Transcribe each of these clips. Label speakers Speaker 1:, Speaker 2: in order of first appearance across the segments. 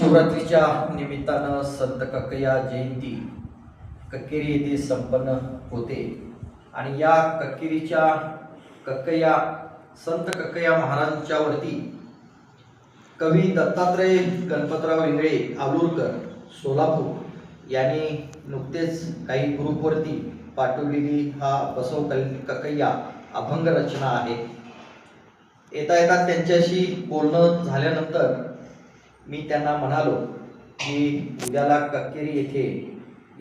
Speaker 1: महाशिवरात्रीच्या निमित्तानं संत कक्कया जयंती कक्केरी येथे संपन्न होते आणि या कक्कया संत कक्कया महाराजांच्या वरती कवी दत्तात्रय गणपतराव इंगळे आलूरकर सोलापूर यांनी नुकतेच काही ग्रुपवरती पाठवलेली हा बसव कक्कया अभंग रचना आहे। येता येता त्यांच्याशी बोलणं झाल्यानंतर मी त्यांना म्हणालो की उद्याला कक्केरी येथे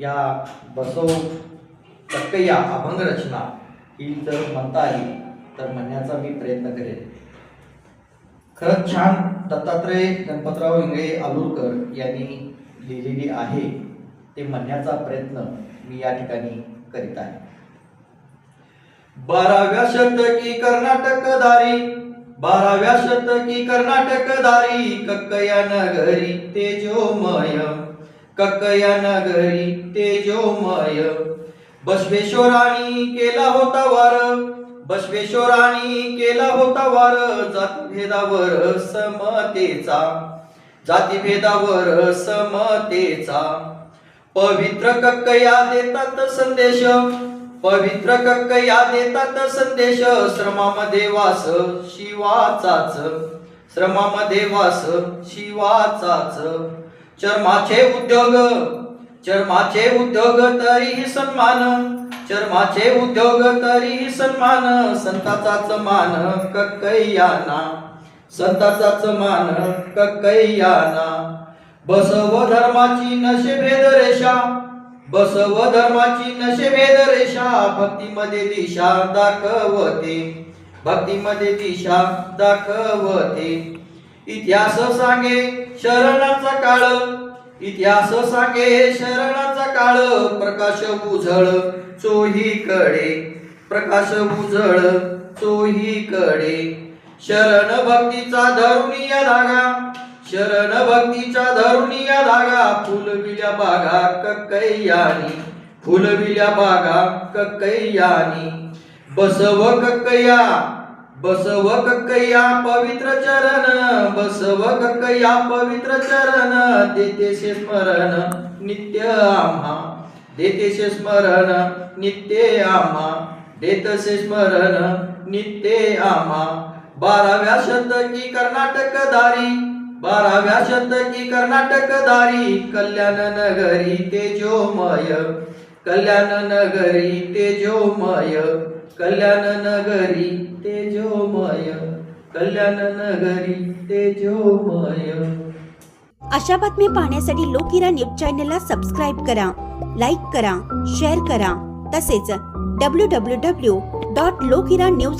Speaker 1: या बसव कक्कया अभंग रचना ही जर म्हणता आली तर म्हणण्याचा मी प्रयत्न करेन। खरंच छान दत्तात्रय गणपतराव इंगळे आलूरकर यांनी लिहिलेली आहे, ते म्हणण्याचा प्रयत्न मी या ठिकाणी करीत आहे। 12व्या शतकी कर्नाटकधारी 12व्या शतकी कर्नाटकधारी कक्कया नगरी तेजोमय कक्कया नगरी तेजोमय बसवेश्वरांनी केला होता वार बसवेश्वरांनी केला होता वार जातीभेदावर समतेचा जातीभेदावर समतेचा पवित्र कक्कया देतात संदेश पवित्र कक्कया देतात संदेश श्रमामध्ये वास शिवाचाच श्रमामध्ये वास शिवाचाच चर्माचे उद्योग तरीही सन्मान चर्माचे उद्योग तरीही सन्मान संताचाच मान कक्कयाना संताचाच मान कक्कयाना बसव धर्माची नशेभेद रेषा बसव धर्माची नशेभेद रेषा भक्तीमध्ये दिशा दाखवते भक्तीमध्ये दिशा दाखवते इतिहास सांगे शरणाचा काळ इतिहास सांगे शरणाचा काळ प्रकाश उजळ चोहीकडे प्रकाश उजळ चोहीकडे शरण भक्तीचा धरुणीय धागा शरण भक्तीचा धरुणीय धागा फुलविल्या बागा कक्कयानी फुलविल्या बागा कक्कयानी बसव कक्कया पवित्र चरण बसव कक्कया पवित्र चरण देतेशे स्मरण नित्य आम्हा देतेशे स्मरण नित्य आम्हा देतसे स्मरण नित्य आम्हा 12व्या शतकी कर्नाटकधारी 12व्या शतकी कर्नाटकधारी कल्याण नगरी तेजोमय कल्याण नगरी तेजोमय कल्याण नगरी तेजोमय कल्याण नगरी तेजोमय।
Speaker 2: अशा बातम्या पाहण्यासाठी लोकहिरा न्यूज चॅनलला सबस्क्राईब करा, लाईक करा, शेअर करा तसेच www.lokhiranewscom